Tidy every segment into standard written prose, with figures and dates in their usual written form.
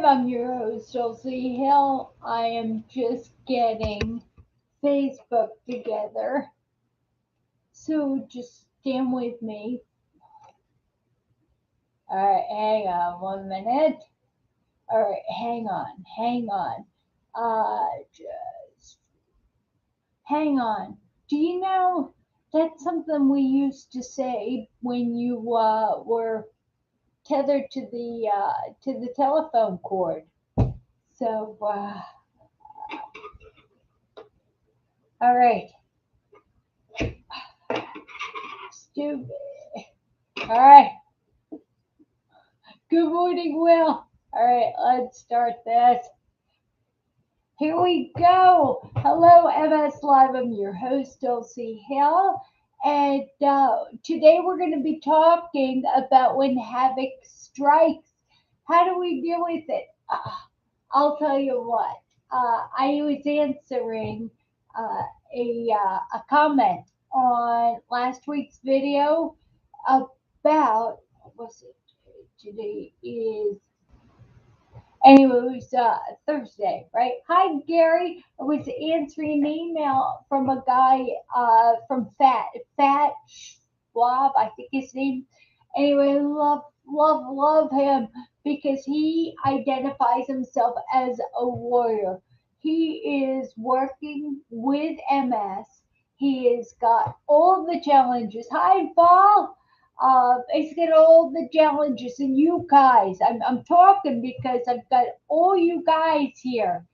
I'm your host, Dulci Hill. I am just getting Facebook together. So just stand with me. Alright, hang on 1 minute. Alright, hang on. Just hang on. Do you know that's something we used to say when you were tethered to the telephone cord? So, all right. Stupid. All right. Good morning, Will. All right, let's start this. Here we go. Hello, MS Live. I'm your host, Dulcie Hill. And today we're going to be talking about when Havoc strikes. How do we deal with it? I'll tell you what. I was answering a comment on last week's video about, what was it? Today is, anyway, it was Thursday, right? Hi, Gary. I was answering an email from a guy from Fat Schwab, I think his name. Anyway, love him because he identifies himself as a warrior. He is working with MS. He has got all the challenges. Hi, Paul. It's got all the challenges, and you guys, I'm talking because I've got all you guys here,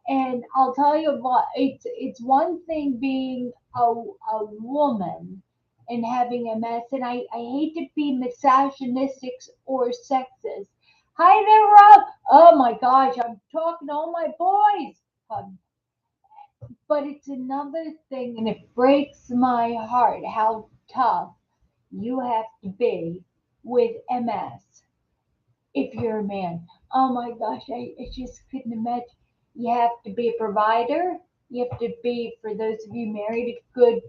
and I'll tell you what, it's one thing being a woman and having MS, and I hate to be misogynistic or sexist. Hi there, Rob. Oh my gosh, I'm talking to all my boys. But it's another thing, and it breaks my heart how tough you have to be with MS if you're a man. Oh my gosh, I just couldn't imagine. You have to be a provider. You have to be, for those of you married, good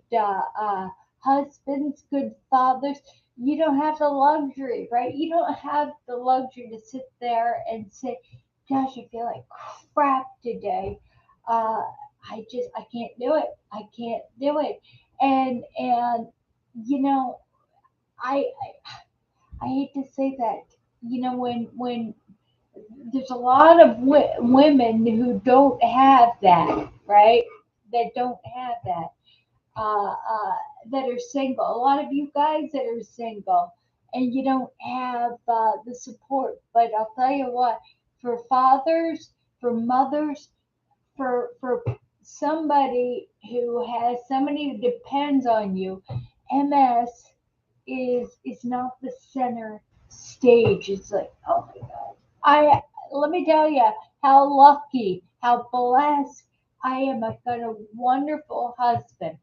husbands, good fathers. You don't have the luxury, right? You don't have the luxury to sit there and say, gosh, I feel like crap today. Uh, I can't do it. I can't do it. And you know, I hate to say that, when there's a lot of women who don't have that, right? That don't have that, that are single. A lot of you guys that are single, and you don't have the support. But I'll tell you what, for fathers, for mothers, for somebody who has somebody who depends on you, MS is not the center stage. It's like, oh my God. I Let me tell you how lucky, how blessed I am. I've got a wonderful husband.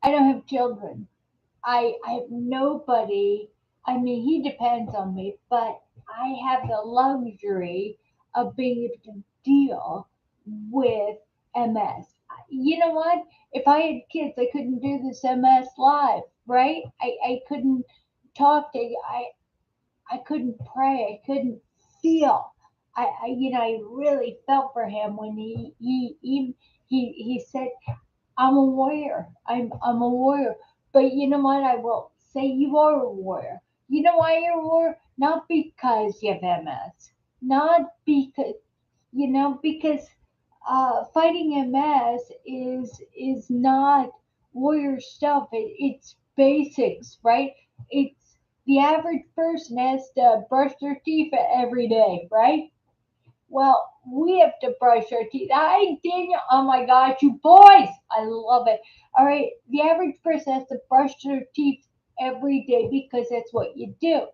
I don't have children. I have nobody. I mean, he depends on me, but I have the luxury of being able to deal with MS. You know what? If I had kids, I couldn't do this MS live, right? I couldn't talk to you. I couldn't pray. I couldn't feel. I really felt for him when he said, I'm a warrior. I'm a warrior. But you know what? I will say you are a warrior. You know why you're a warrior? Not because you have MS. Not because because fighting MS is not warrior stuff. It's basics, right? It's the average person has to brush their teeth every day, right? Well, we have to brush our teeth. Hi, Daniel. Oh my gosh, you boys. I love it. All right. The average person has to brush their teeth every day because that's what you do.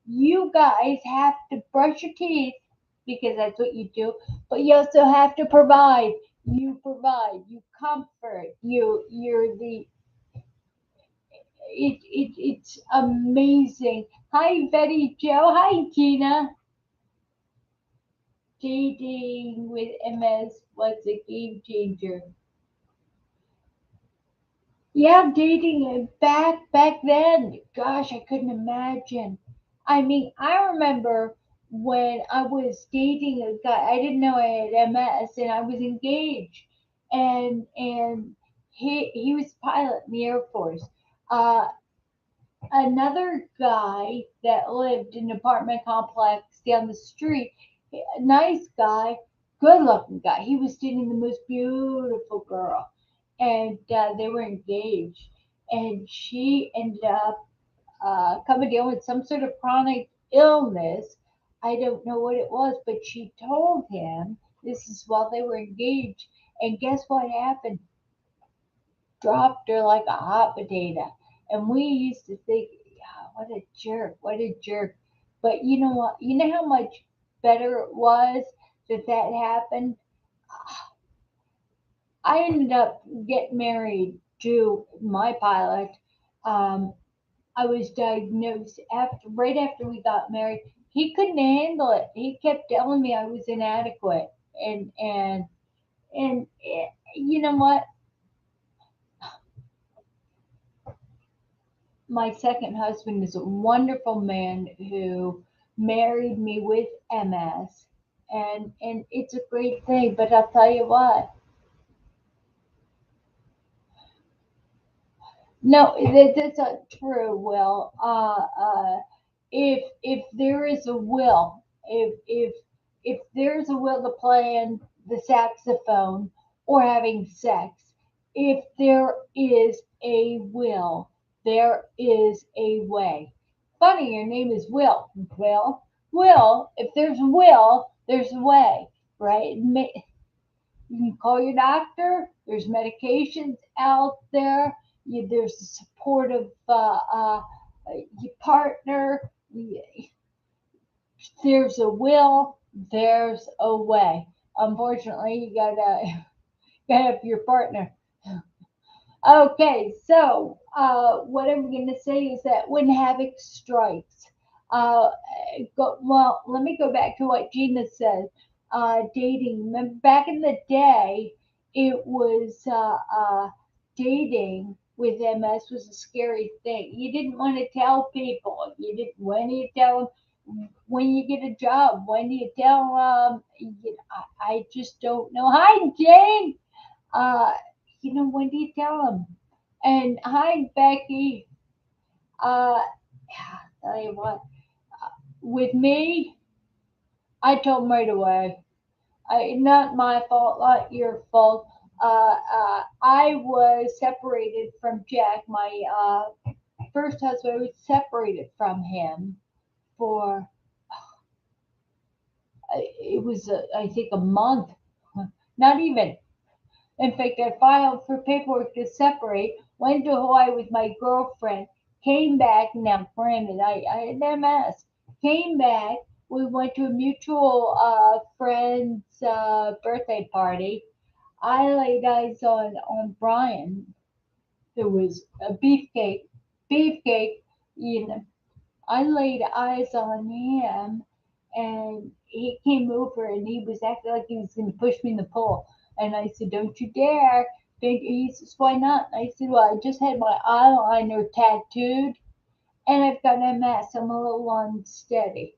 You guys have to brush your teeth because that's what you do, but you also have to provide. You provide, you comfort, you're the, it's amazing. Hi, Betty Joe. Hi, Tina. Dating with MS was a game changer. Yeah, dating back then. Gosh, I couldn't imagine. I mean, I remember when I was dating a guy. I didn't know I had MS, and I was engaged, and he was a pilot in the Air Force. Uh, Another guy that lived in an apartment complex down the street, a nice guy, good looking guy. He was dating the most beautiful girl, and they were engaged. And she ended up coming down with some sort of chronic illness. I don't know what it was, but she told him this is while they were engaged. And guess what happened? Dropped her like a hot potato. And we used to think, "Yeah, what a jerk, what a jerk." But you know what? You know how much better it was that that happened? I ended up getting married to my pilot. Um, I was diagnosed right after we got married. He couldn't handle it. He kept telling me I was inadequate, and you know what? My second husband is a wonderful man who married me with MS, and it's a great thing. But I'll tell you what, no, that's not true. Will, if there is a will, if there's a will to playing the saxophone or having sex, if there is a will, there is a way. Funny, your name is Will. Will. If there's a will, there's a way, right? You can call your doctor. There's medications out there. There's the support of your partner. There's a will. There's a way. Unfortunately, you gotta have your partner. Okay, so what I'm going to say is that when havoc strikes, uh, well, let me go back to what Gina said. Dating, remember back in the day, it was dating with MS was a scary thing. You didn't want to tell people. You didn't. When do you tell them? When you get a job? When do you tell? I just don't know. Hi, Jane. Uh, when do you tell them? And hi, Becky. Uh, tell you what, with me, I told them right away. Not my fault, not your fault. I was separated from Jack, my first husband. I was separated from him for it was I think a month, not even. In fact, I filed for paperwork to separate, went to Hawaii with my girlfriend, came back. Now, granted, I had MS. Came back. We went to a mutual friend's birthday party. I laid eyes on Brian. There was a beefcake. You know, I laid eyes on him, and he came over and he was acting like he was going to push me in the pool. And I said, "Don't you dare." He says, "Why not?" And I said, "Well, I just had my eyeliner tattooed and I've got MS. I'm a little unsteady."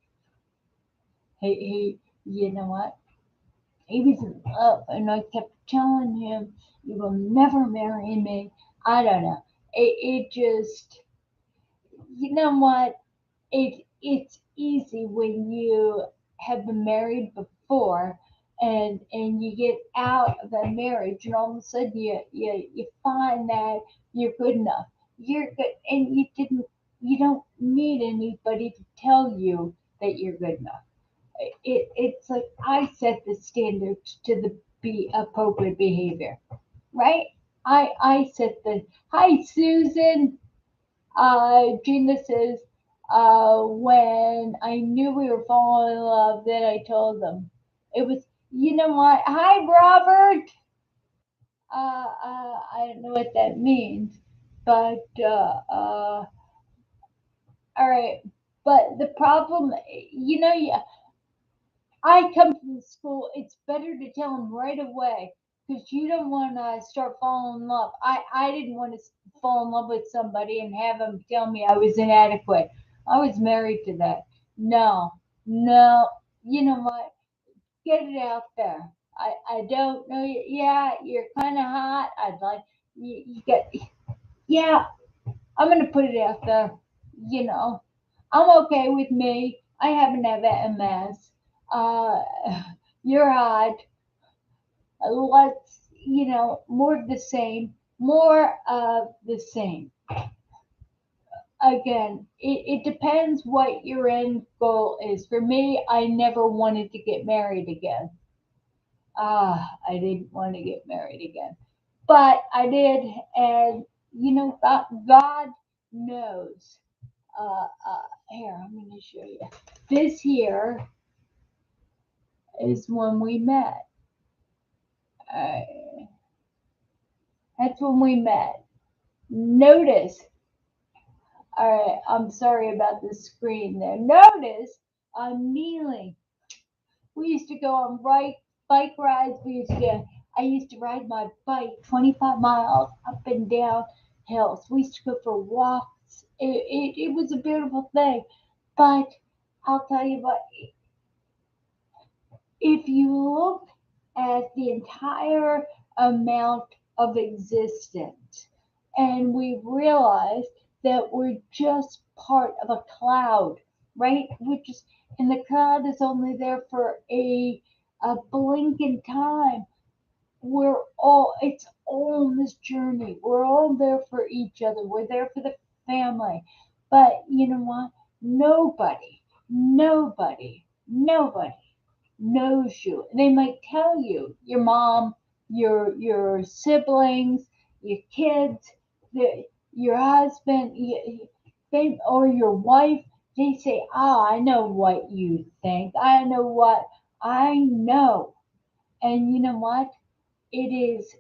You know what? He was in love, and I kept telling him, "You will never marry me." I don't know. It just, you know what? It's easy when you have been married before and you get out of a marriage and all of a sudden you find that you're good enough. You're good, and you don't need anybody to tell you that you're good enough. It's like I set the standards to the be appropriate behavior, right? I set the Hi, Susan. Gina says, when I knew we were falling in love, then I told them. It was, you know what? Hi, Robert. I don't know what that means, but all right. But the problem, yeah, I come from the school. It's better to tell them right away because you don't want to start falling in love. I didn't want to fall in love with somebody and have them tell me I was inadequate. I was married to that. No. No, you know what? Get it out there. I don't know you. Yeah, you're kind of hot. I'd like you get. Yeah, I'm gonna put it out there. You know, I'm okay with me. I haven't had MS. Uh, you're hot. Let's, more of the same. More of the same. Again, it depends what your end goal is. For me, I never wanted to get married again. I didn't want to get married again. But I did, and God knows. Here, I'm going to show you. This here is when we met. Uh, that's when we met. Notice, all right, I'm sorry about the screen there. Notice I'm kneeling. We used to go on bike rides. I used to ride my bike 25 miles up and down hills. We used to go for walks. It was a beautiful thing. But I'll tell you what, if you look at the entire amount of existence and we realize that we're just part of a cloud, right? And the cloud is only there for a blink in time. It's all in this journey. We're all there for each other. We're there for the family. But you know what? Nobody knows you. They might tell you, your mom, your siblings, your kids, your husband, or your wife. They say, "Ah, I know what you think. I know what I know." And you know what? It is.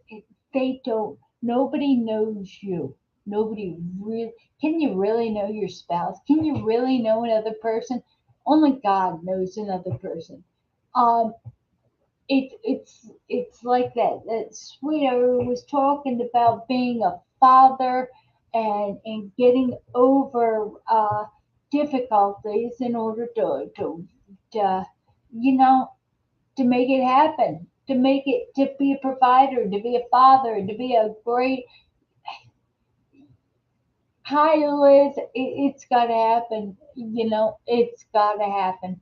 They don't. Nobody knows you. Nobody really. Can you really know your spouse? Can you really know another person? Only God knows another person. Um, it's like that sweetheart was talking about being a father and getting over difficulties in order to you know to make it happen, to be a provider, to be a father, to be a great hi Liz. It's got to happen. It's got to happen.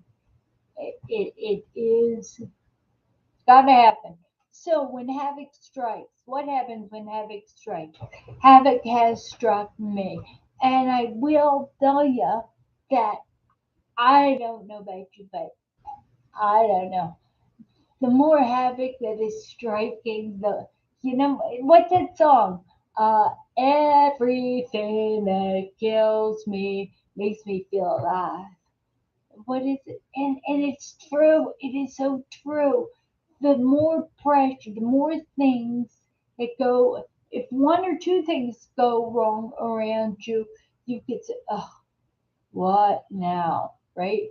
It is gotta happen. So when Havoc strikes, what happens when Havoc strikes? Havoc has struck me. And I will tell you that I don't know about you, but I don't know. The more havoc that is striking, what's that song? Everything that kills me makes me feel alive. What is it? And it's true. It is so true. The more pressure, the more things that go. If one or two things go wrong around you, you could say, "Oh, what now?" Right?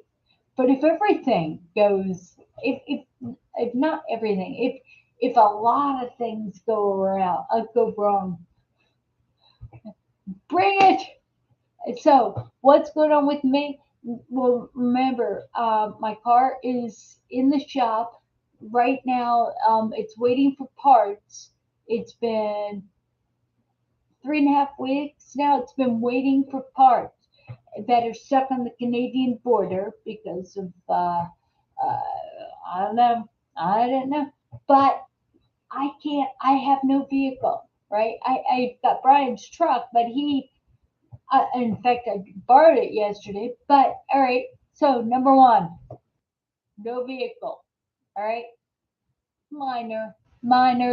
But if everything goes, if not everything, if a lot of things go wrong, bring it. So, what's going on with me? Well, remember, my car is in the shop right now. It's waiting for parts. It's been 3.5 weeks now. It's been waiting for parts that are stuck on the Canadian border because of uh, I don't know. I don't know, but I can't. I have no vehicle. Right? I got Brian's truck, but in fact, I borrowed it yesterday. But all right. So number one, no vehicle. All right. Minor.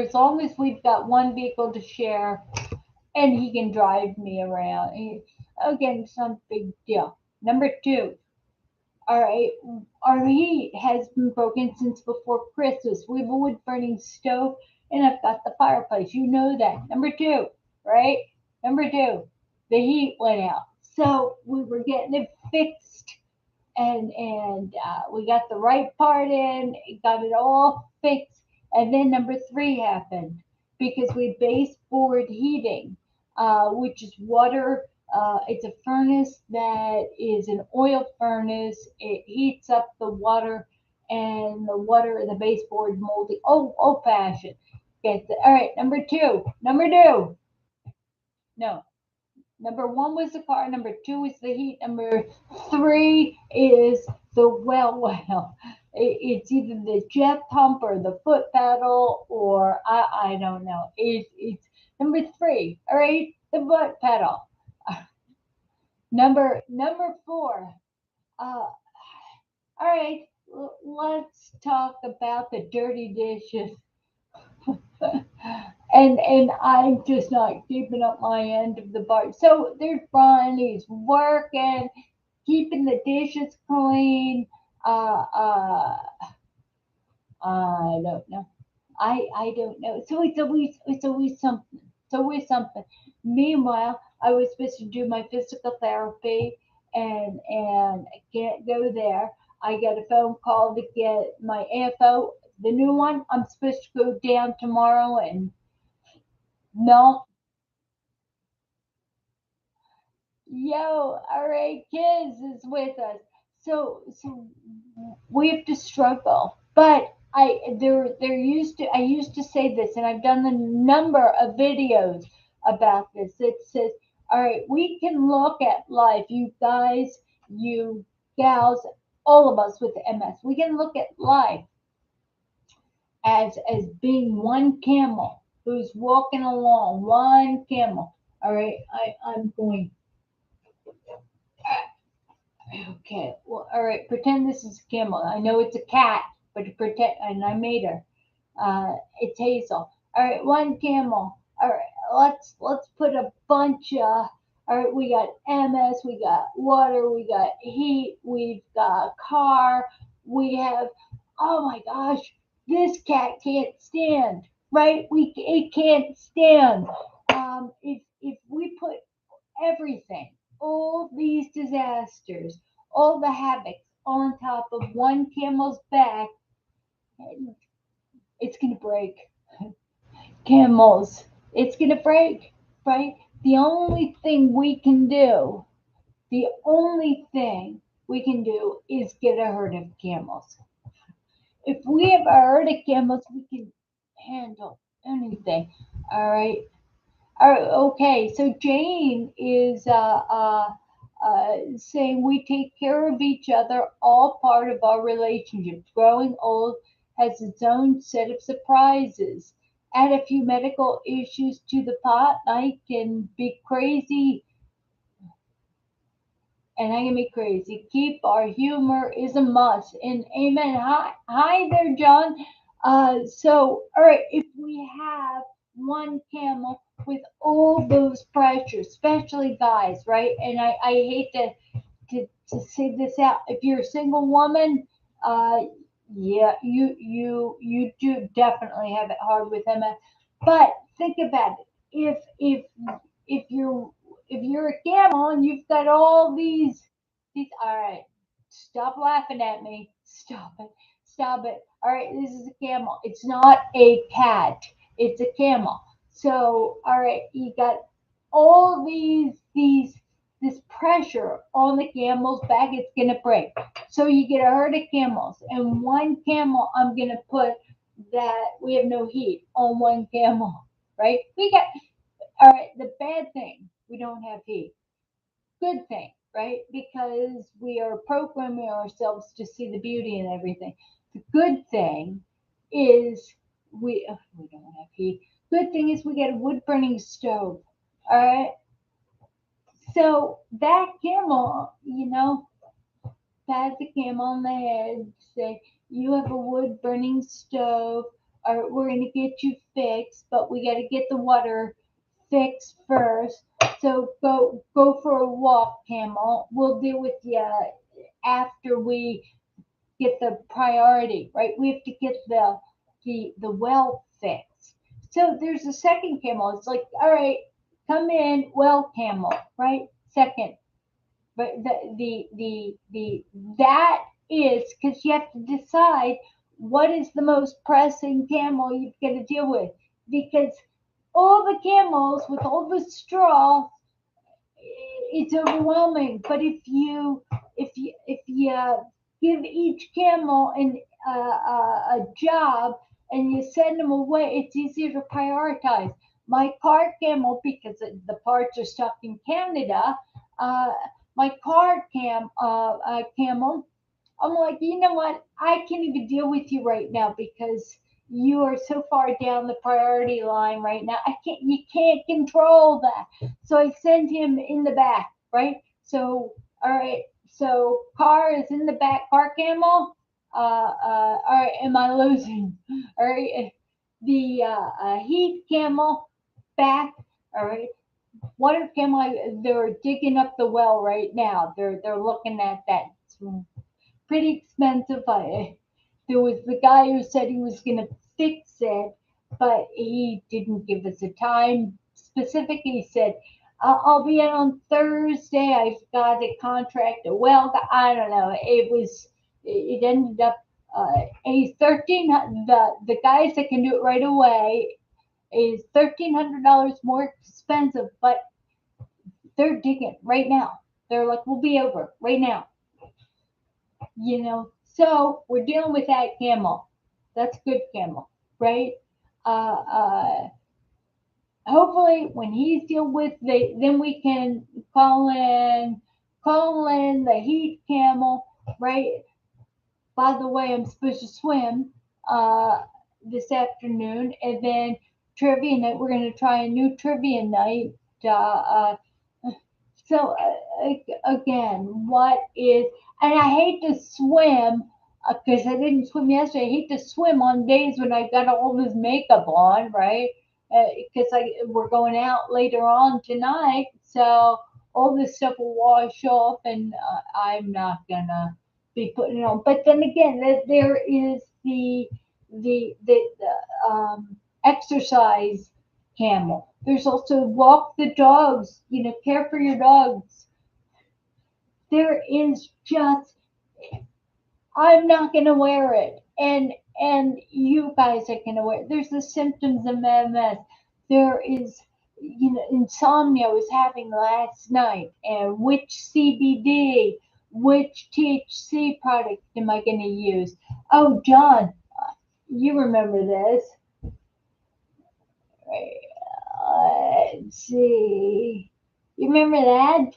As long as we've got one vehicle to share, and he can drive me around. Again, some big deal. Number two. All right. Our heat has been broken since before Christmas. We have a wood burning stove, and I've got the fireplace. You know that. Number two. Right. Number two. The heat went out. So we were getting it fixed, and we got the right part in, got it all fixed, and then number three happened because we baseboard heating, which is water. It's a furnace that is an oil furnace. It heats up the water, and the water, the baseboard moldy. Oh, old fashioned. All right, number two. Number two. No. Number one was the car. Number two is the heat. Number three is the well. It's either the jet pump or the foot pedal, or I don't know. It's number three. All right, the foot pedal. Number four. Uh, all right, let's talk about the dirty dishes. And I'm just not keeping up my end of the bar. So there's Brian, he's working, keeping the dishes clean. Uh, uh, I don't know. I don't know. So it's always something. It's always something. Meanwhile, I was supposed to do my physical therapy, and I can't go there. I got a phone call to get my AFO, the new one. I'm supposed to go down tomorrow, and no. Yo, all right, kids is with us. So we have to struggle. But I used to say this, and I've done a number of videos about this. It says, all right, we can look at life, you guys, you gals, all of us with MS. We can look at life as being one camel who's walking along, one camel. All right, I'm going. Okay, well, all right. Pretend this is a camel. I know it's a cat, but pretend, and I made her. It's Hazel. All right, one camel. All right, let's put a bunch of. All right, we got MS, we got water, we got heat, we've got car, we have. Oh my gosh, this cat can't stand. Right? It can't stand. If we put everything, all these disasters, all the havocs on top of one camel's back, it's going to break. Camels, it's going to break, right? The only thing we can do, the only thing we can do is get a herd of camels. If we have a herd of camels, we can handle anything. All right. Okay, so Jane is saying we take care of each other, all part of our relationship. Growing old has its own set of surprises. Add a few medical issues to the pot, I can be crazy, and I can be crazy. Keep our humor is a must. And amen. Hi there, John. All right, if we have one camel with all those pressures, especially guys, right? And I hate to say this out. If you're a single woman, uh, yeah, you do definitely have it hard with Emma. But think about it. If you're if you're a camel and you've got all these, all right, stop laughing at me. Stop it. Stop it. All right, this is a camel. It's not a cat. It's a camel. So, all right, you got all these this pressure on the camel's back, it's gonna break. So you get a herd of camels, and one camel, I'm gonna put that we have no heat on one camel, right? We got all right. The bad thing, we don't have heat. Good thing, right? Because we are programming ourselves to see the beauty in everything. The good thing is we don't have heat. Good thing is we get a wood burning stove. All right. So that camel, pat the camel on the head, say, you have a wood burning stove, or we're going to get you fixed, but we got to get the water fixed first. So go for a walk, camel. We'll deal with you after we get the priority, right? We have to get the well fixed. So there's a second camel. It's like, all right, come in, well, camel, right? Second, but the that is because you have to decide what is the most pressing camel you've got to deal with, because all the camels with all the straw, it's overwhelming. But if you give each camel a job and you send them away, it's easier to prioritize. My car camel, because the parts are stuck in Canada, uh, my camel, I'm like, you know what? I can't even deal with you right now because you are so far down the priority line right now. I can't. You can't control that. So I send him in the back, right? So all right. So car is in the back. Car camel. All right. Am I losing? All right. The heat camel back. All right. Water camel. They're digging up the well right now. They're looking at that. It's pretty expensive. There was the guy who said he was going to fix it, but he didn't give us a time specific. He said, I'll be in on Thursday. I've got a contract. Well, I don't know. It ended up, a 13, the guys that can do it right away is $1,300 more expensive, but they're digging right now. They're like, we'll be over right now. So we're dealing with that camel. That's good camel, right? Uh, uh, Hopefully, when he's dealt with then we can call in the heat camel, right? By the way, I'm supposed to swim uh, this afternoon, and then trivia night. We're going to try a new trivia night. So again, what is, and I hate to swim because I didn't swim yesterday. I hate to swim on days when I got all this makeup on, right? Because we're going out later on tonight, so all this stuff will wash off, and I'm not gonna be putting it on. But then again, there is the exercise camel. There's also walk the dogs, care for your dogs. There is just, I'm not going to wear it. And you guys are going to wear it. There's the symptoms of MS. There is, insomnia I was having last night. And which CBD, which THC product am I going to use? Oh, John, you remember this. Let's see. You remember that,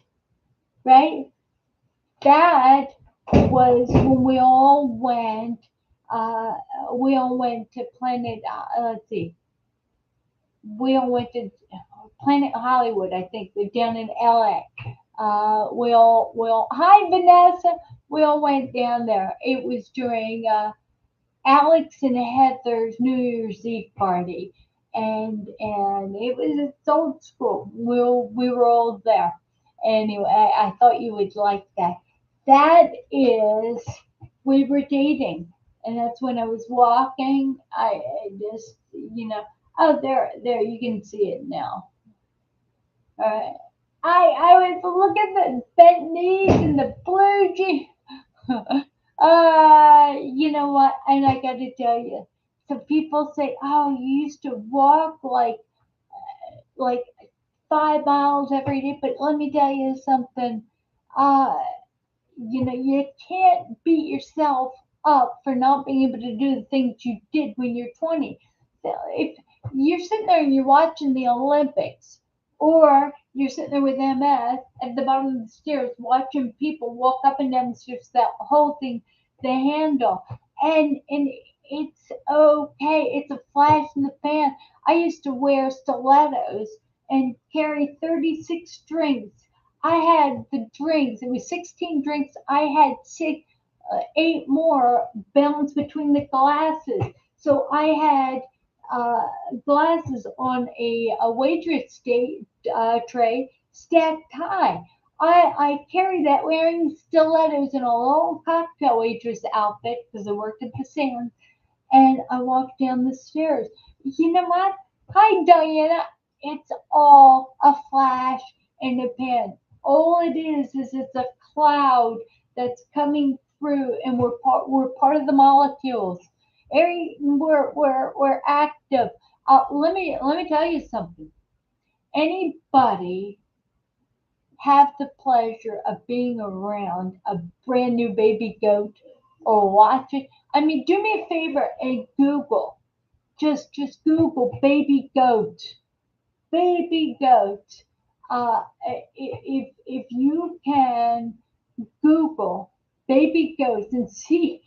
right? That was when uh, we all went to let's see, we all went to Planet Hollywood, I think, they're down in LA. Hi Vanessa, we all went down there. It was during Alex and Heather's New Year's Eve party, and it's old school. We were all there. Anyway, I thought you would like that. That is, we were dating, and that's when I was walking. I just, oh, there, you can see it now. All right. I was look at the bent knees and the blue jeans. You know what? And I got to tell you, so people say, "Oh, you used to walk like 5 miles every day." But let me tell you something. Uh, you can't beat yourself up for not being able to do the things you did when you're 20. So if you're sitting there and you're watching the Olympics, or you're sitting there with MS at the bottom of the stairs watching people walk up and down the stairs, that whole thing, the handle, and it's okay. It's a flash in the pan. I used to wear stilettos and carry 36 drinks. I had the drinks. It was 16 drinks. I had eight more balanced between the glasses. So I had glasses on a waitress tray stacked high. I carried that wearing stilettos and a long cocktail waitress outfit because I worked at the Sands, and I walked down the stairs. You know what? Hi, Diana. It's all a flash in the pan. All it is it's a cloud that's coming through, and we're part of the molecules. We're active. Let me tell you something. Anybody have the pleasure of being around a brand new baby goat or watching. I mean, do me a favor and Google. Just Google baby goat, baby goat. If you can Google baby goats and see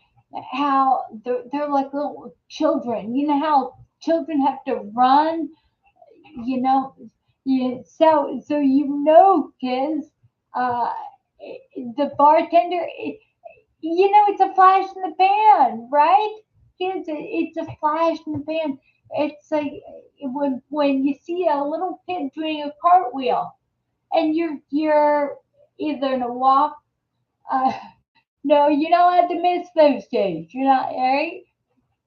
how they're like little children. You know how children have to run, you know. So kids, uh, the bartender, it's a flash in the pan, right? Kids, it's a flash in the pan. It's like when you see a little kid doing a cartwheel, and you're either in a walk. No, you're not allowed to miss those days. You're not, right?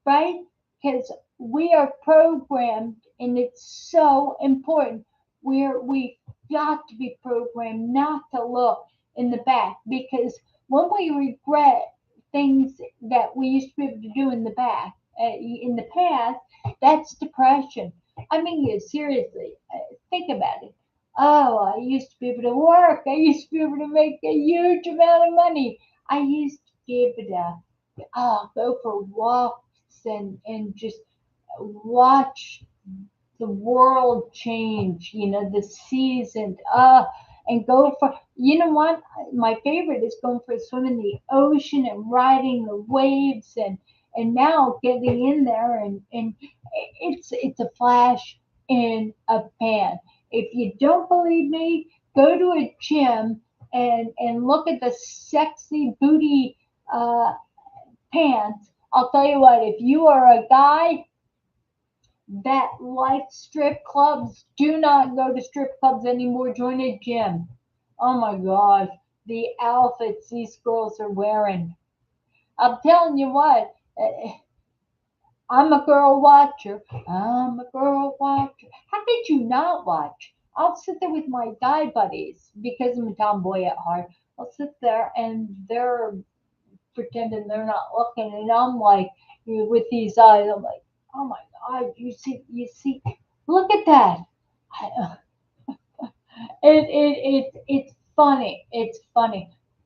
Right? Because we are programmed, and it's so important. We've got to be programmed not to look in the back, because when we regret things that we used to be able to do in the back, in the past, that's depression. I mean, seriously, think about it. Oh, I used to be able to work. I used to be able to make a huge amount of money. I used to be able to go for walks and just watch the world change, the season, and go for, what? My favorite is going for a swim in the ocean and riding the waves, and now getting in there, and it's a flash in a pan. If you don't believe me, go to a gym and look at the sexy booty uh, pants. I'll tell you what, if you are a guy that likes strip clubs, do not go to strip clubs anymore. Join a gym. Oh my gosh, the outfits these girls are wearing. I'm telling you what, I'm a girl watcher. I'm a girl watcher. How could you not watch? I'll sit there with my guy buddies because I'm a tomboy at heart. I'll sit there and they're pretending they're not looking, and I'm like, with these eyes, I'm like, oh my god, you see, look at that. It's funny,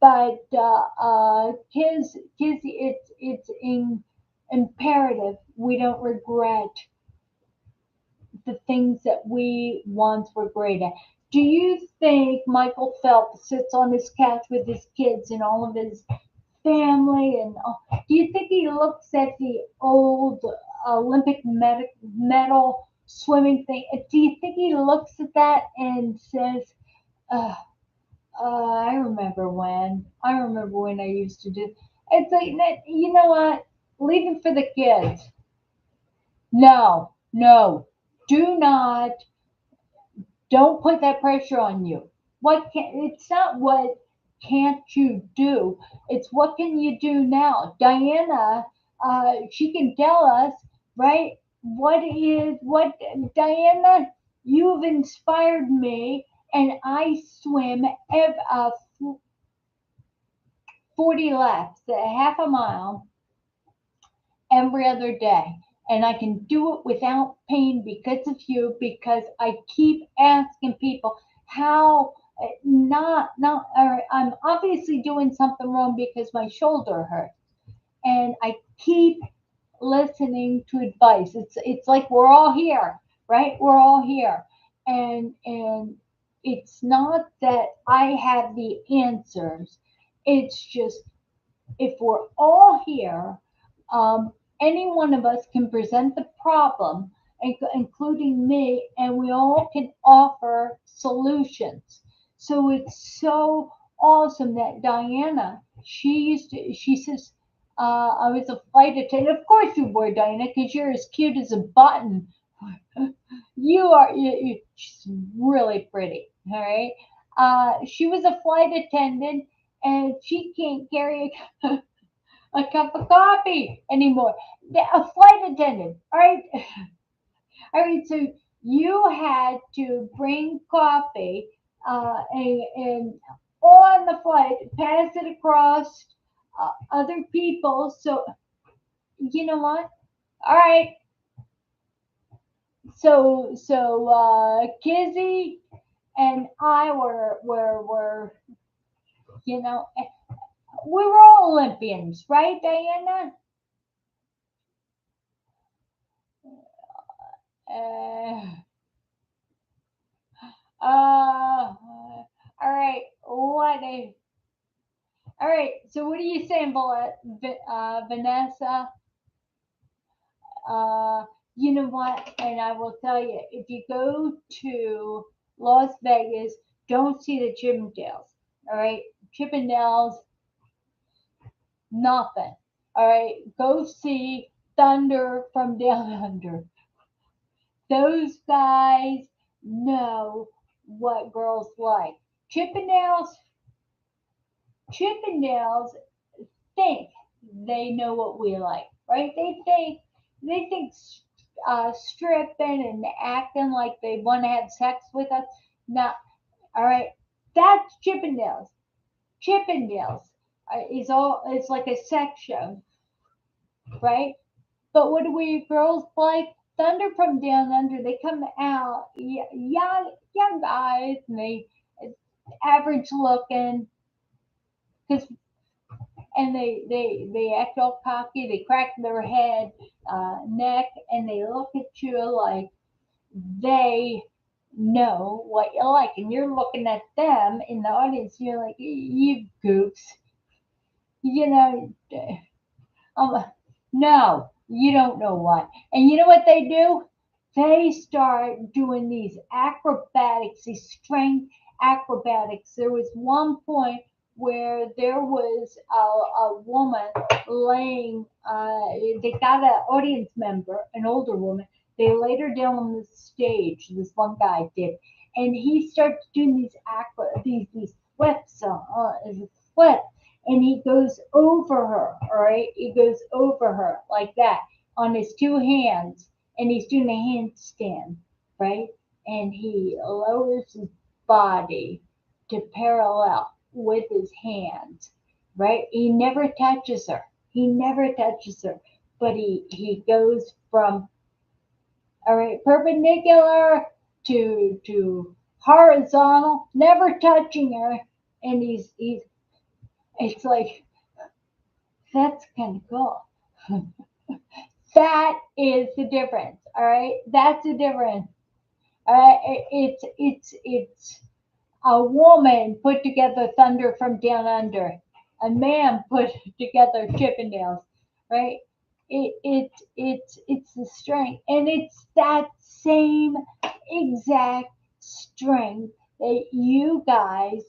but kids, it's imperative we don't regret the things that we once were great at. Do you think Michael Phelps sits on his couch with his kids and all of his family, and do you think he looks at the old Olympic medal swimming thing? Do you think he looks at that and says, uh, I remember when I used to do." It's like, you know what? Leave it for the kids. No, no, do not. Don't put that pressure on you. It's not what can't you do. It's what can you do now. Diana, she can tell us, right? What Diana? You've inspired me, and I swim 40 laps, a half a mile every other day. And I can do it without pain because of you, because I keep asking people how not or I'm obviously doing something wrong because my shoulder hurts. And I keep listening to advice. It's like we're all here, right? We're all here. And it's not that I have the answers. It's just if we're all here, um, any one of us can present the problem, including me, and we all can offer solutions. So it's so awesome that Diana, she says, I was a flight attendant. Of course you were, Diana, because you're as cute as a button. She's really pretty, all right? She was a flight attendant, and she can't carry a cup of coffee anymore. A flight attendant, all right? All right, so you had to bring coffee and on the flight, pass it across other people. So, you know what? All right, so Kizzy, and I were you know, we were all Olympians, right, Diana? Uh, all right. All right. So what are you saying, Vanessa? Uh, you know what? And I will tell you, if you go to Las Vegas, don't see the Chippendales. All right, Chippendales, nothing. All right, go see Thunder from Down Under. Those guys know what girls like. Chippendales, Chippendales think they know what we like, right? They think stripping and acting like they want to have sex with us. No, all right, that's Chippendales. Chippendales is like a sex show, right? But what do we girls like? Thunder from Down Under. They come out young guys, and they average looking, because and they act all cocky. They crack their head, neck, and they look at you like they know what you like, and you're looking at them in the audience. You're like, you goops, you know. Um, no, you don't know what. And you know what they do? They start doing these acrobatics, these strength acrobatics. There was one point where there was a woman laying, they got an audience member, an older woman. They laid her down on the stage, this one guy did. And he starts doing these flips, flips, and he goes over her, all right? He goes over her like that on his two hands, and he's doing a handstand, right? And he lowers his body to parallel with his hands, right? He never touches her. He never touches her, but he goes from, all right, perpendicular to horizontal, never touching her, and he's it's like, that's kind of cool. That is the difference. All right, that's the difference. All right, it's a woman put together Thunder from Down Under. A man put together Chippendales. Right? It's the strength, and it's that same exact strength that you guys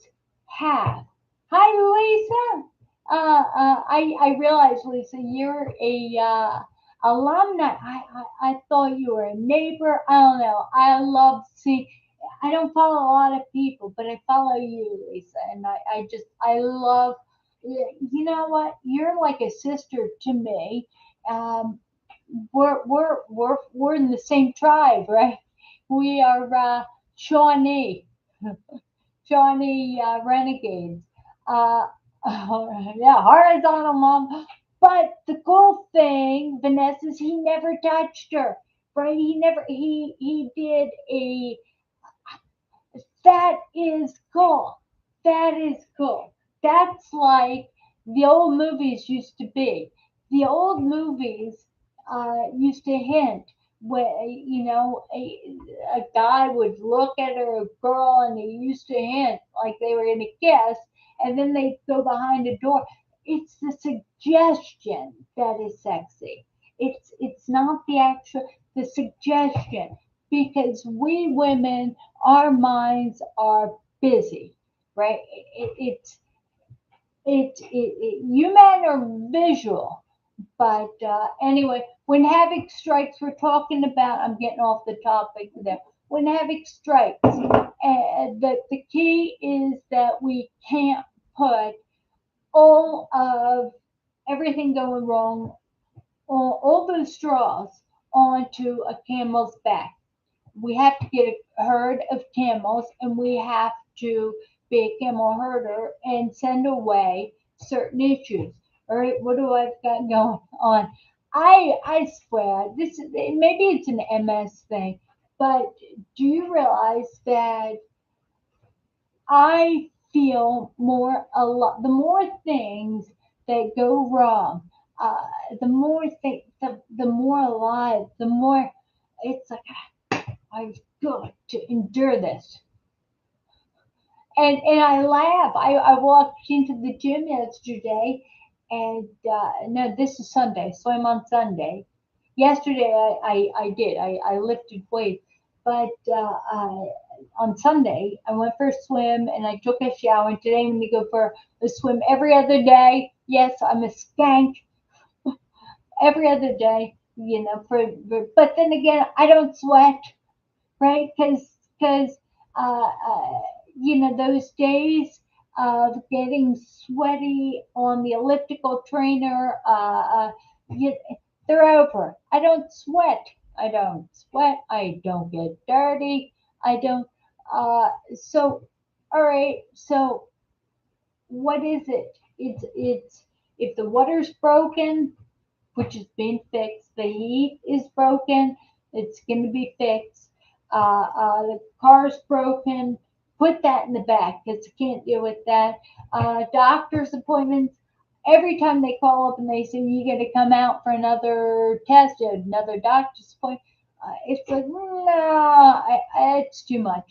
have. Hi, Lisa. I realize, Lisa, you're a alumni. I thought you were a neighbor. I don't know. I love seeing. I don't follow a lot of people, but I follow you, Lisa, and I love. You know what? You're like a sister to me. Um, we're in the same tribe, right? We are Shawnee. Shawnee renegades. Uh, yeah, horizontal mom. But the cool thing, Vanessa, is he never touched her, right? He did a, that is cool. That is cool. That's like the old movies used to be. The old movies used to hint when a guy would look at a girl and he used to hint like they were in a kiss, and then they go behind a door. It's the suggestion that is sexy. It's not the actual, the suggestion, because we women, our minds are busy, right? You men are visual, but anyway, when Havoc strikes, we're talking about, I'm getting off the topic there. When Havoc strikes, the key is that we can't put all of everything going wrong, all those straws onto a camel's back. We have to get a herd of camels, and we have to be a camel herder and send away certain issues. All right, what do I got going on? I swear this is, maybe it's an MS thing, but do you realize that I feel more a lot. The more things that go wrong, uh, the more the more alive, the more it's like I've got to endure this. And I laugh. I walked into the gym yesterday, and no, this is Sunday. Swim on Sunday. Yesterday I did. I lifted weights, but on Sunday I went for a swim and I took a shower. And today I'm going to go for a swim every other day. Yes, I'm a skank every other day. But then again, I don't sweat, right? Because those days of getting sweaty on the elliptical trainer, you, they're over. I don't sweat. I don't sweat. I don't get dirty. I don't. So, all right. So, what is it? It's if the water's broken, which is being fixed. The heat is broken. It's going to be fixed. The car's broken. Put that in the back because I can't deal with that. Doctor's appointments. Every time they call up and they say you got to come out for another test, another doctor's appointment, it's like no, it's too much.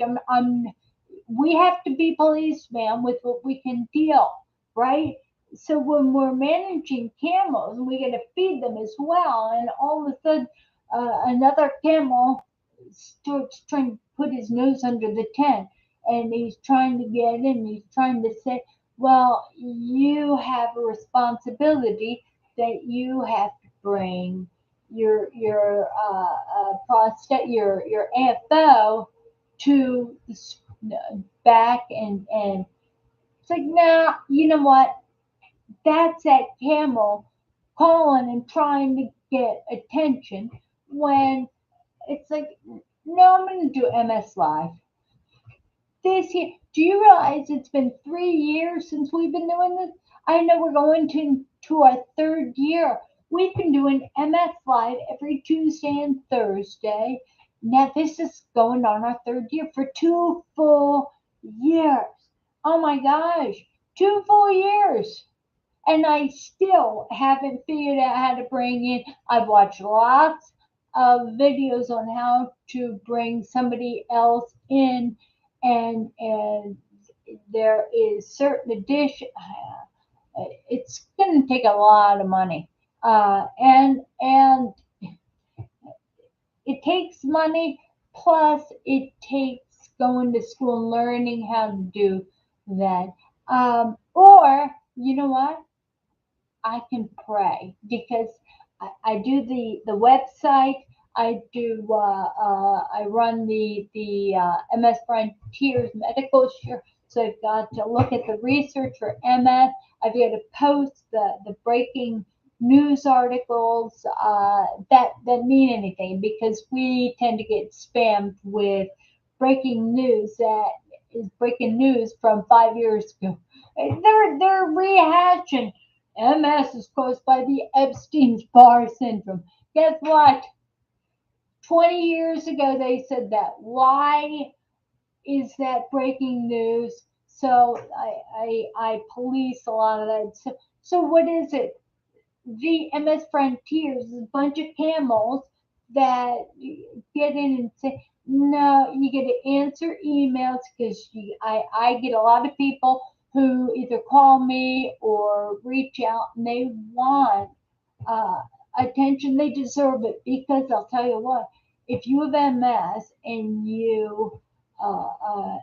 We have to be policeman with what we can deal, right? So when we're managing camels, we got to feed them as well, and all of a sudden, another camel starts trying to put his nose under the tent, and he's trying to get in. He's trying to say, "Well, you have a responsibility that you have to bring your prostate, your AFO to back and it's like, nah, you know what? That's that camel calling and trying to get attention when it's like, no, I'm going to do MS Live. This year, do you realize it's been 3 years since we've been doing this? I know we're going to our third year. We've been doing MS Live every Tuesday and Thursday. Now this is going on our third year for 2 full years. Oh my gosh, 2 full years. And I still haven't figured out how to bring in. I've watched lots of videos on how to bring somebody else in, and there is certain addition. It's going to take a lot of money, and it takes money. Plus, it takes going to school and learning how to do that. Or you know what? I can pray because I do the website. I run the MS Frontiers Medical Share. So I've got to look at the research for MS. I've got to post the breaking news articles that mean anything because we tend to get spammed with breaking news that is breaking news from 5 years ago. They're rehashing MS is caused by the Epstein-Barr syndrome. Guess what? 20 years ago they said that. Why is that breaking news? So I police a lot of that. So what is it? The MS Frontiers is a bunch of camels that get in and say, no, you get to answer emails because I get a lot of people who either call me or reach out and they want uh, attention. They deserve it because I'll tell you what, if you have MS and you uh, uh,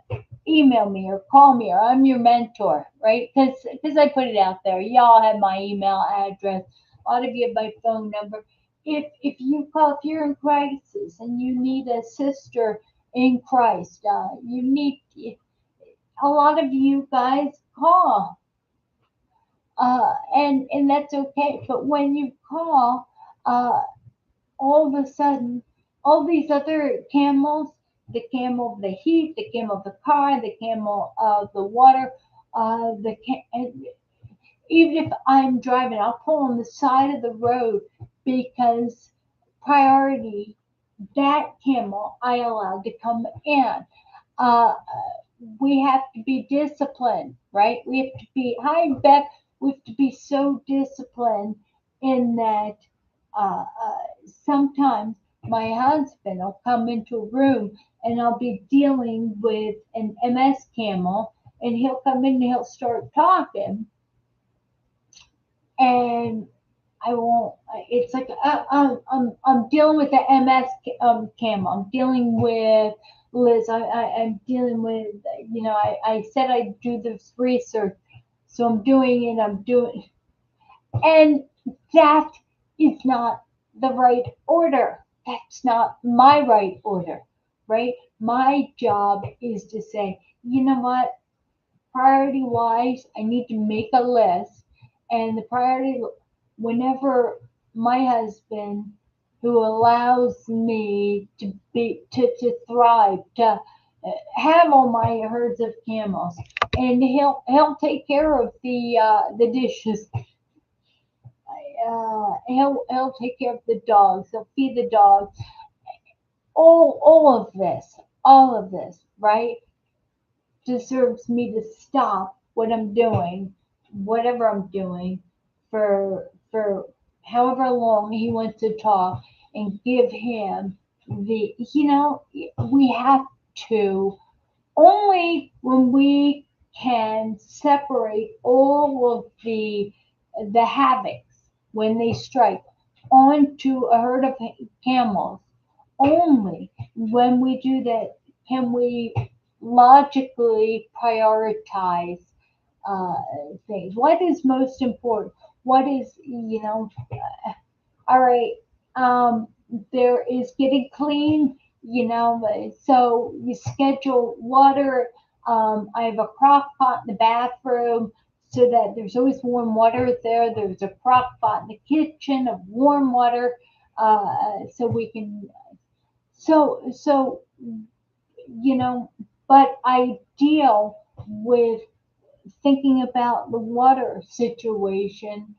email me or call me or I'm your mentor, right? Because I put it out there. Y'all have my email address. A lot of you have my phone number. If you call, if you're in crisis and you need a sister in Christ, you need a lot of you guys call, and that's okay. But when you call, uh, all of a sudden, all these other camels, the camel of the heat, the camel of the car, the camel of the water, and even if I'm driving, I'll pull on the side of the road because priority, that camel I allowed to come in. Uh, we have to be disciplined, right? We have to be, hi, Beth, we have to be so disciplined in that sometimes my husband will come into a room and I'll be dealing with an MS camel and he'll come in and he'll start talking and I won't. It's like I'm dealing with the MS cam. I'm dealing with Liz. I'm dealing with. I said I'd do this research, so I'm doing it. I'm doing, and that is not the right order. That's not my right order, right? My job is to say, you know what? Priority wise, I need to make a list. And the priority, whenever my husband, who allows me to thrive, to have all my herds of camels, and he'll take care of the dishes. He'll take care of the dogs. He'll feed the dogs. All of this, right? Deserves me to stop what I'm doing, whatever I'm doing, for however long he wants to talk and give him we have to only when we can separate all of the havocs when they strike onto a herd of camels. Only when we do that can we logically prioritize uh, things. What is most important? What is, all right, um, there is getting clean, so you schedule water. I have a crock pot in the bathroom so that there's always warm water there. There's a crock pot in the kitchen of warm water so we can so but I deal with thinking about the water situation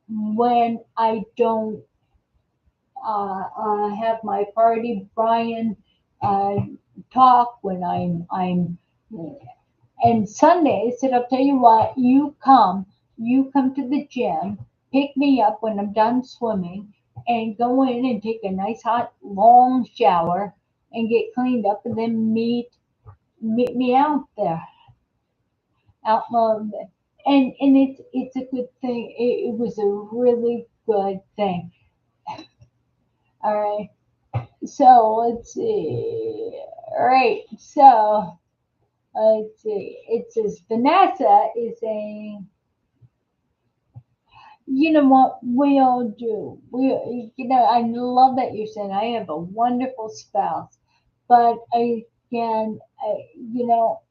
when I don't have my party Brian uh, talk when I'm and Sundays said I'll tell you what you come to the gym, pick me up when I'm done swimming, and go in and take a nice hot long shower and get cleaned up, and then meet me out there, out and it's a good thing. It was a really good thing. All right, so let's see. All right, so let's see. It says Vanessa is saying, you know what we all do. I love that you're saying I have a wonderful spouse, but again, you know,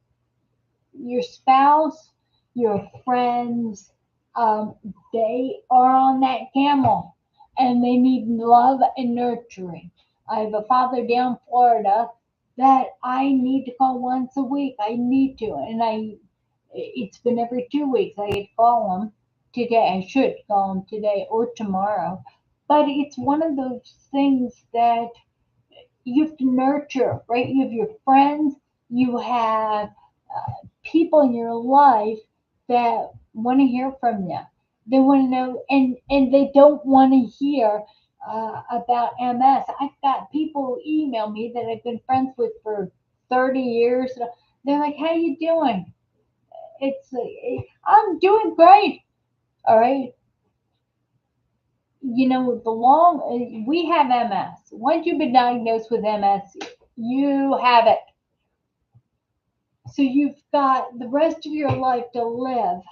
your spouse, your friends, um, they are on that camel and they need love and nurturing. I have a father down in Florida that I need to call once a week. I need to, and it's been every 2 weeks. I could call him today. I should call him today or tomorrow. But it's one of those things that you have to nurture, right? You have your friends, you have people in your life that want to hear from you. They want to know, and they don't want to hear about MS. I've got people who email me that I've been friends with for 30 years. They're like, "How you doing?" It's like, "I'm doing great." All right, the long we have MS. Once you've been diagnosed with MS, you have it. So you've got the rest of your life to live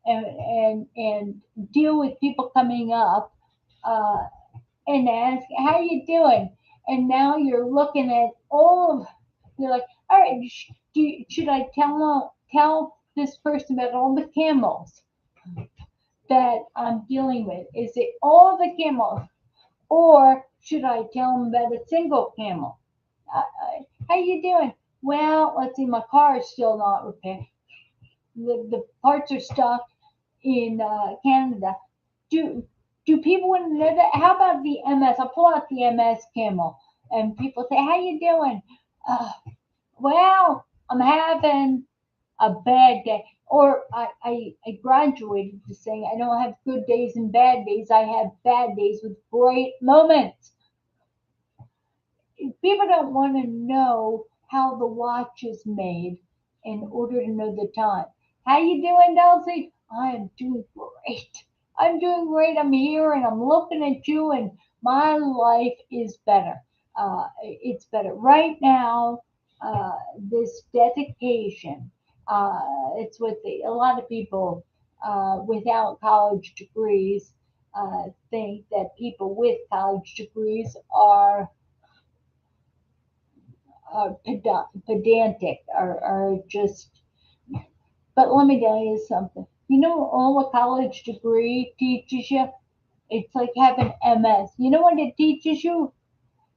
and deal with people coming up uh, and ask, "How you doing?" And now you're looking at all of, you're like, all right, should I tell this person about all the camels that I'm dealing with? Is it all the camels, or should I tell them about a single camel? How you doing? Well, let's see, my car is still not repaired. The parts are stuck in Canada. Do do people want to know that? How about the MS? I'll pull out the MS camel, and people say, "How you doing?" Uh, Well, I'm having a bad day. Or I graduated to saying I don't have good days and bad days. I have bad days with great moments. People don't want to know how the watch is made in order to know the time. How you doing, Dulcie? I am doing great. I'm doing great. I'm here and I'm looking at you, and my life is better. It's better right now. This dedication. It's what a lot of people without college degrees think that people with college degrees are pedantic are just. But let me tell you something. You know, all a college degree teaches you, it's like having MS. You know what it teaches you?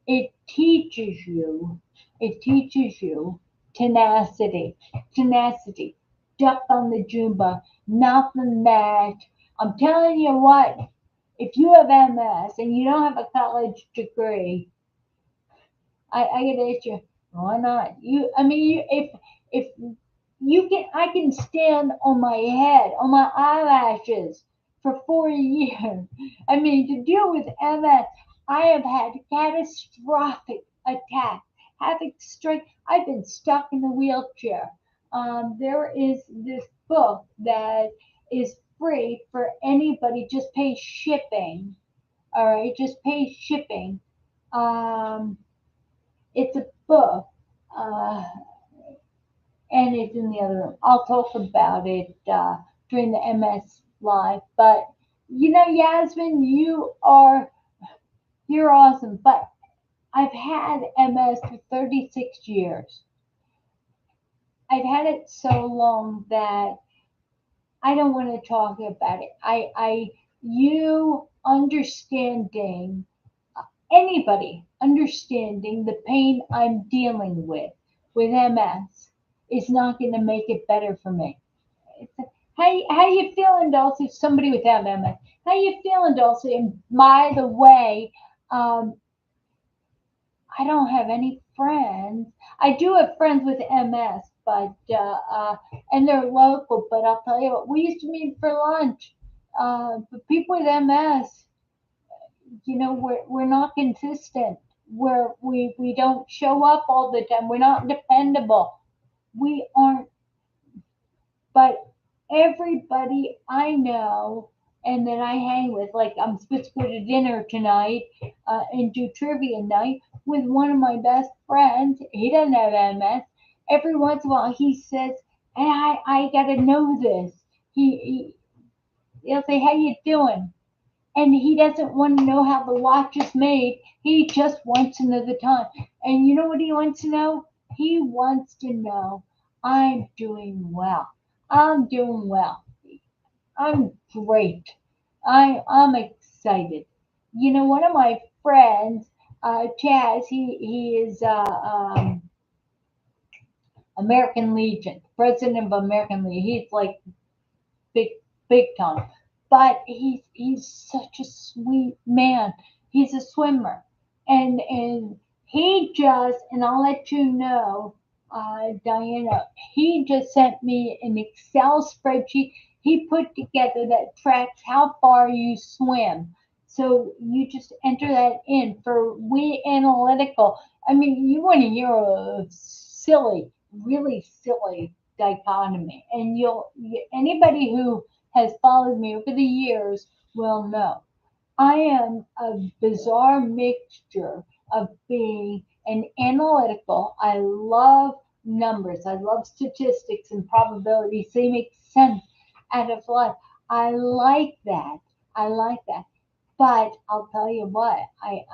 It teaches you, it teaches you tenacity, tenacity. Duck on the Jumba, nothing that. I'm telling you what, if you have MS and you don't have a college degree, I gotta ask you, why not? I mean, if you can, I can stand on my head, on my eyelashes for 4 years. I mean, to deal with MS, I have had catastrophic attacks, having straight. I've been stuck in a wheelchair. There is this book that is free for anybody. Just pay shipping. All right, just pay shipping. Um, it's a book, uh, and it's in the other room. I'll talk about it during the MS live. But you know, Yasmin, you're awesome. But I've had MS for 36 years. I've had it so long that I don't want to talk about it. You understanding anybody understanding the pain I'm dealing with MS is not going to make it better for me. It's, how you feeling, Dulcie? Somebody without MS. How you feeling, Dulcie? And by the way, um, I don't have any friends. I do have friends with MS, but and they're local. But I'll tell you what, we used to meet for lunch. But people with MS, you know, we're not consistent. We don't show up all the time. We're not dependable. We aren't. But everybody I know and that I hang with, like I'm supposed to go to dinner tonight and do trivia night with one of my best friends. He doesn't have MS. Every once in a while, he says, "Hey, I gotta know this." He'll say, "How you doing?" And he doesn't want to know how the watch is made. He just wants to know the time. And you know what he wants to know? He wants to know I'm doing well. I'm doing well. I'm great. I'm excited. You know, one of my friends, Chaz, he is American Legion, president of American Legion. He's like big big time. But he's such a sweet man. He's a swimmer, and he just and I'll let you know, Diana. He just sent me an Excel spreadsheet he put together that tracks how far you swim. So you just enter that in for we analytical. I mean, you want to hear a silly, really silly dichotomy, and anybody who has followed me over the years will know. I am a bizarre mixture of being an analytical. I love numbers. I love statistics and probabilities. They make sense out of life. I like that. I like that. But I'll tell you what, I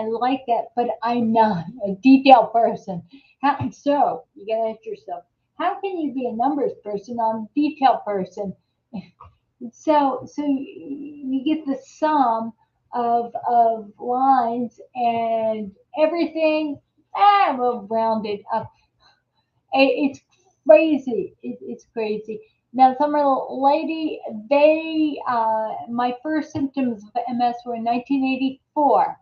like that, but I'm not a detail person. So you gotta ask yourself, how can you be a numbers person? I'm a detail person. So you get the sum of lines and everything. We'll round it up. It's crazy. It's crazy. Now, summer lady, my first symptoms of MS were in 1984.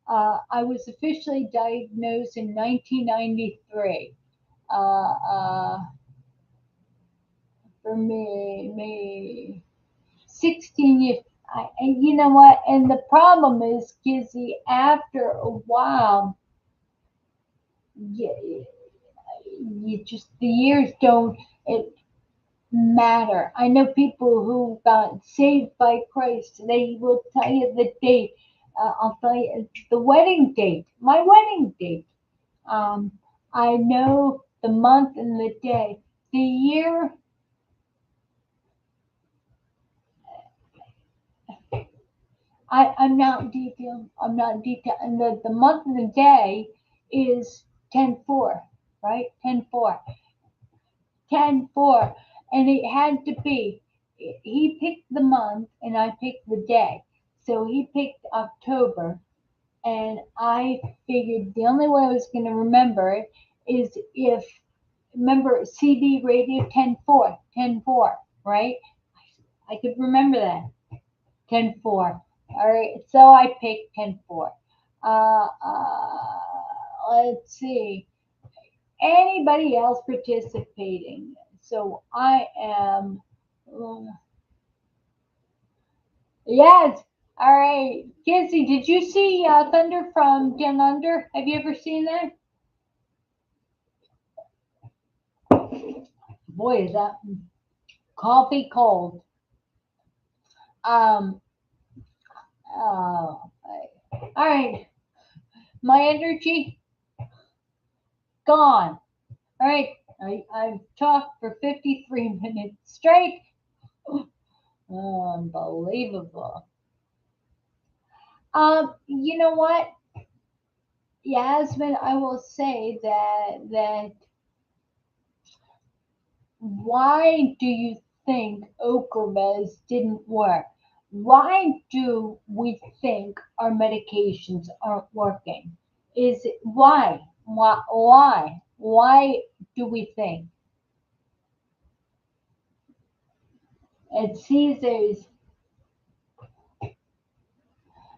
I was officially diagnosed in 1993. Uh, uh, for me, 16 years. And you know what? And the problem is, Kizzy, after a while, you, you just, the years don't it matter. I know people who got saved by Christ. They will tell you the date. I'll tell you the wedding date, my wedding date. Um, I know the month and the day. The year, I'm not detailed. I'm not detailed. And the month and the day is 10/4, right? 10/4. 10/4. And it had to be, he picked the month and I picked the day. So he picked October. And I figured the only way I was going to remember it is if, remember CB radio 10/4, 10/4, right? I could remember that. 10/4. All right, so I picked 10/4. Let's see. Anybody else participating? So I am. Yes. All right, Kizzy, did you see Thunder from Down Under? Have you ever seen that? Boy, is that coffee cold. Um. All right. My energy gone. All right. I've talked for 53 minutes straight. Unbelievable. You know what, Yasmin? I will say that why do you think Ocrevus didn't work? Why do we think our medications aren't working? Is it why? Why? Why do we think? At Caesar's,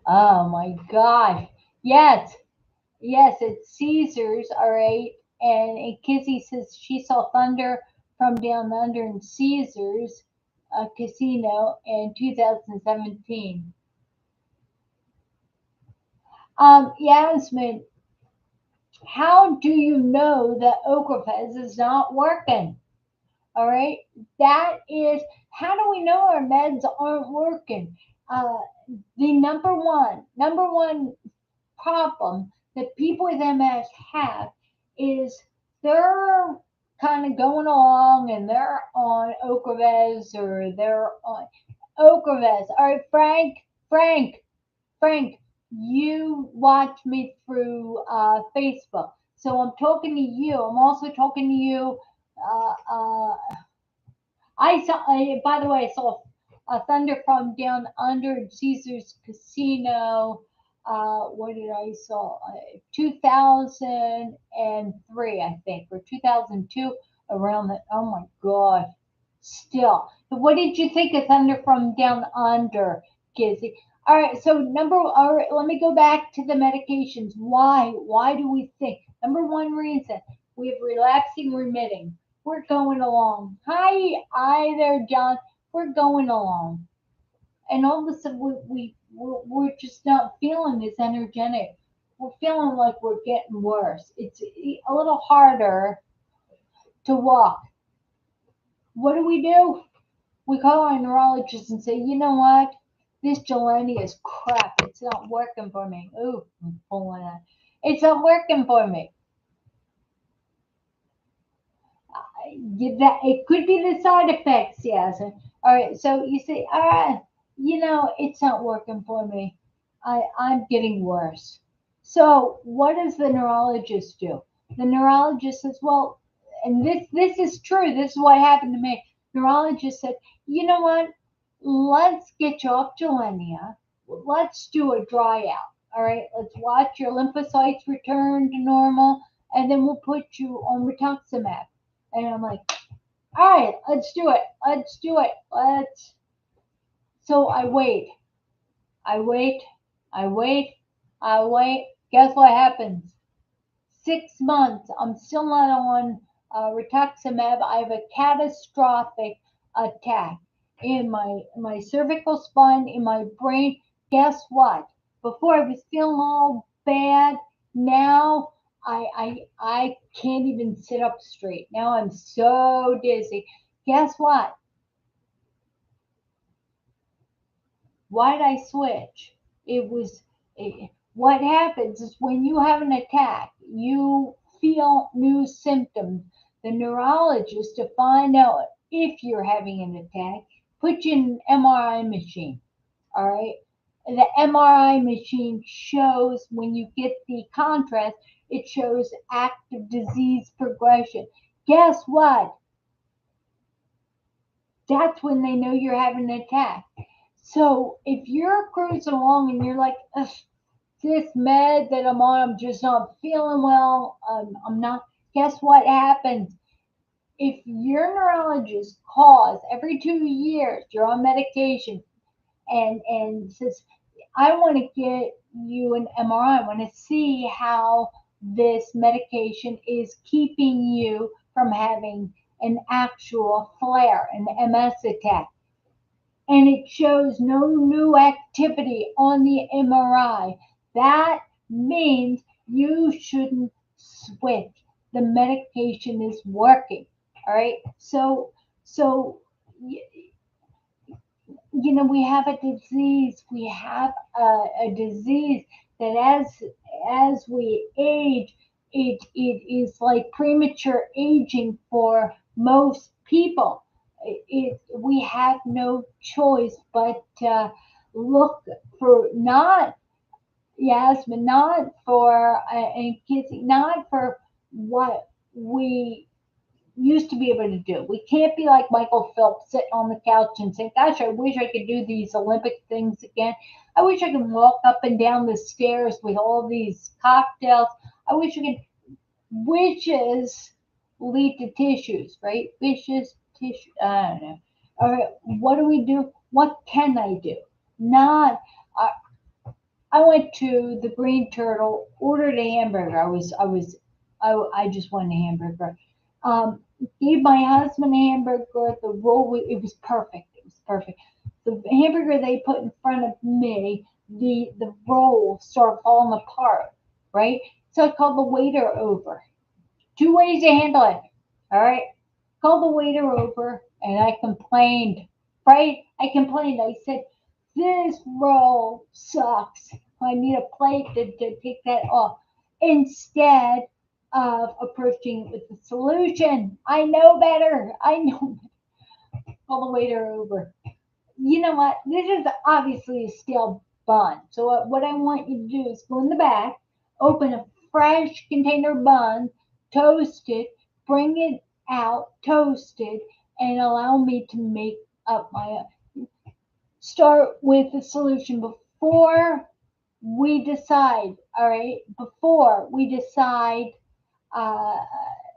oh my God. Yes, yes, it's Caesar's, all right. And Kizzy says she saw Thunder from Down Under in Caesar's casino in 2017. Yasmin, how do you know that Ocrevus is not working? All right, that is, how do we know our meds aren't working? Uh, the number one problem that people with MS have is they're kind of going along and they're on Ocrevus or they're on Ocrevus. All right, Frank, you watch me through Facebook. So I'm talking to you. I'm also talking to you. Uh, uh, I saw, by the way, I saw a Thunder from Down Under in Caesar's Casino. What did I saw? 2003, I think, or 2002, around that. Oh my God. Still. What did you think of Thunder from Down Under, Kizzy? All right, so all right, let me go back to the medications. Why? Why do we think? Number one reason, we have relapsing remitting. We're going along. Hi there, John. We're going along. And all of a sudden, we're just not feeling as energetic. We're feeling like we're getting worse. It's a little harder to walk. What do? We call our neurologist and say, you know what? This Jelani is crap. It's not working for me. Ooh, I'm pulling that. It's not working for me. That it could be the side effects, yes. All right, so you say, it's not working for me. I'm getting worse. So what does the neurologist do? The neurologist says, well, and this is true. This is what happened to me. Neurologist said, you know what? Let's get you off Gilenia. Let's do a dry out. All right, let's watch your lymphocytes return to normal, and then we'll put you on rituximab. And I'm like, all right, let's do it. Let's do it. Let's. So I wait. I wait. I wait. I wait. Guess what happens? 6 months. I'm still not on rituximab. I have a catastrophic attack in my cervical spine, in my brain. Guess what? Before I was feeling all bad. Now I can't even sit up straight. Now I'm so dizzy. Guess what? Why did I switch? It was what happens is when you have an attack, you feel new symptoms. The neurologist, to find out if you're having an attack, put you in an MRI machine. All right. The MRI machine shows when you get the contrast, it shows active disease progression. Guess what? That's when they know you're having an attack. So if you're cruising along and you're like, ugh, this med that I'm on, I'm just not feeling well. I'm not. Guess what happens? If your neurologist calls every 2 years, you're on medication, and says, I want to get you an MRI. I want to see how this medication is keeping you from having an actual flare, an MS attack, and it shows no new activity on the MRI, that means you shouldn't switch. The medication is working. All right. So we have a disease. We have a disease that as we age, it is like premature aging for most people. We have no choice but look for not yes, but not for and kids, not for what we used to be able to do. We can't be like Michael Phelps sitting on the couch and saying, gosh, I wish I could do these Olympic things again. I wish I could walk up and down the stairs with all these cocktails. I wish I could. Wishes lead to tissues, right? Wishes, tissue. I don't know. All right, what do we do? What can I do? Not. I went to the Green Turtle, ordered a hamburger. I just wanted a hamburger. Um, Gave my husband a hamburger. The roll, it was perfect. It was perfect. The hamburger they put in front of me, the roll started falling apart, right? So I called the waiter over. Two ways to handle it. All right. Called the waiter over and I complained. Right? I complained. I said, this roll sucks. I need a plate to take that off. Instead of approaching it with a solution. I know better. I know. Call the waiter over. You know what? This is obviously a stale bun. So what I want you to do is go in the back, open a fresh container bun, toast it, bring it out, toast it, and allow me to make up my start with the solution before we decide. All right, before we decide uh,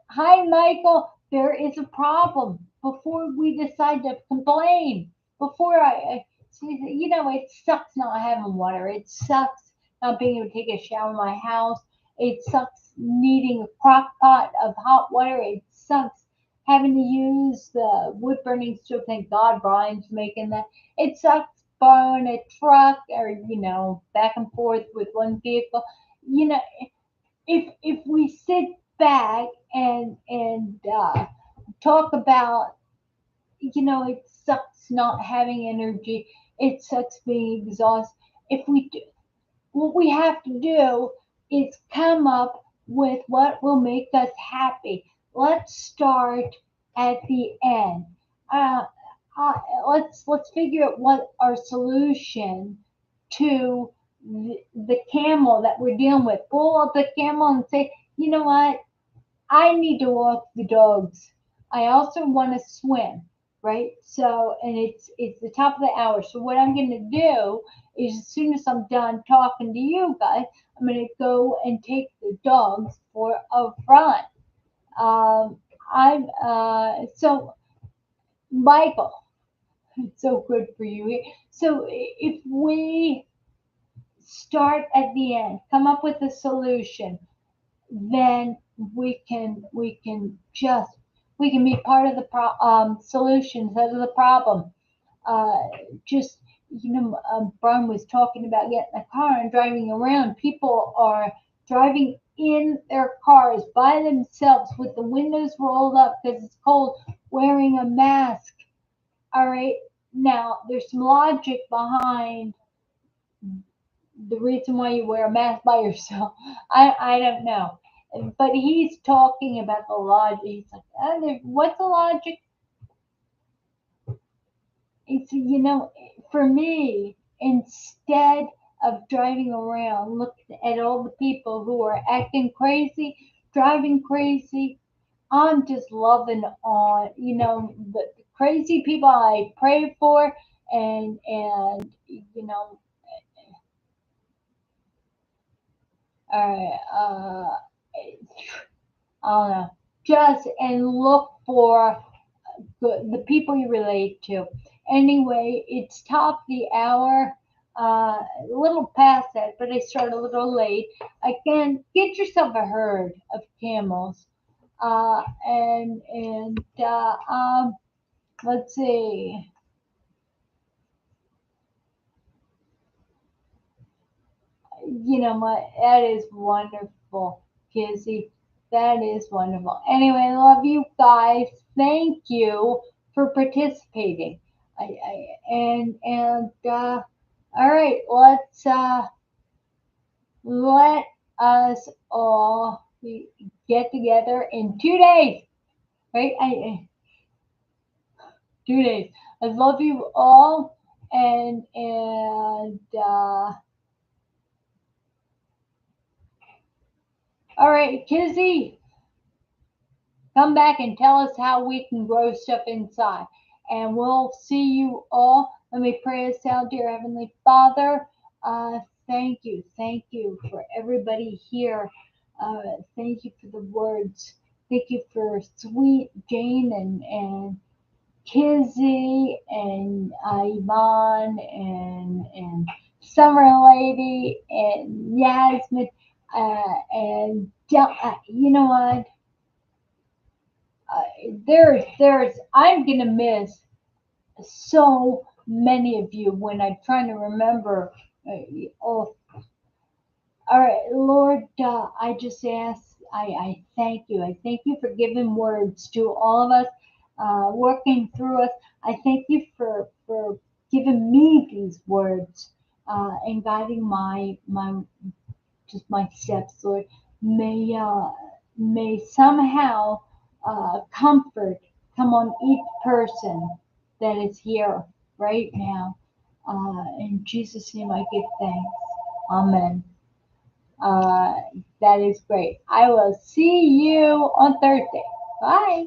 hi, Michael, there is a problem. Before we decide to complain, before it sucks not having water. It sucks not being able to take a shower in my house. It sucks needing a crock pot of hot water. It sucks having to use the wood burning stove. Thank God Brian's making that. It sucks borrowing a truck or, back and forth with one vehicle. You know, if we sit back and talk about, it sucks not having energy, it sucks being exhausted. If we do, what we have to do is come up with what will make us happy. Let's start at the end. Uh, let's figure out what our solution to the camel that we're dealing with. Pull up the camel and say, you know what? I need to walk the dogs. I also want to swim, right? So, and it's the top of the hour. So what I'm going to do is, as soon as I'm done talking to you guys, I'm going to go and take the dogs for a run. I'm so Michael, it's so good for you. So if we start at the end, come up with a solution, then we can be part of the solution instead of the problem. Uh, just Brian was talking about getting a car and driving around. People are driving in their cars by themselves with the windows rolled up because it's cold, wearing a mask. All right, now there's some logic behind the reason why you wear a mask by yourself. I don't know, but he's talking about the logic. He's like, what's the logic? It's, for me, instead of driving around, look at all the people who are acting crazy, driving crazy. I'm just loving on, the crazy people I pray for, and uh, I don't know, just and look for the people you relate to. Anyway, it's top of the hour, a little past that, but I started a little late. Again, get yourself a herd of camels, and let's see. You know what? That is wonderful, Kizzy. That is wonderful. Anyway, I love you guys. Thank you for participating. All right, let us all get together in 2 days. Right? 2 days. I love you all, and all right, Kizzy. Come back and tell us how we can grow stuff inside. And we'll see you all. Let me pray us out, dear Heavenly Father. Thank you. Thank you for everybody here. Thank you for the words. Thank you for sweet Jane and Kizzy and Yvonne and Summer Lady and Yasmin. You know what? I'm gonna miss so many of you when I'm trying to remember. Oh, all right, Lord, I just ask, I thank you. I thank you for giving words to all of us, working through us. I thank you for giving me these words and guiding my steps, Lord. May may somehow comfort come on each person that is here right now. In Jesus' name, I give thanks. Amen. Uh, that is great. I will see you on Thursday. Bye.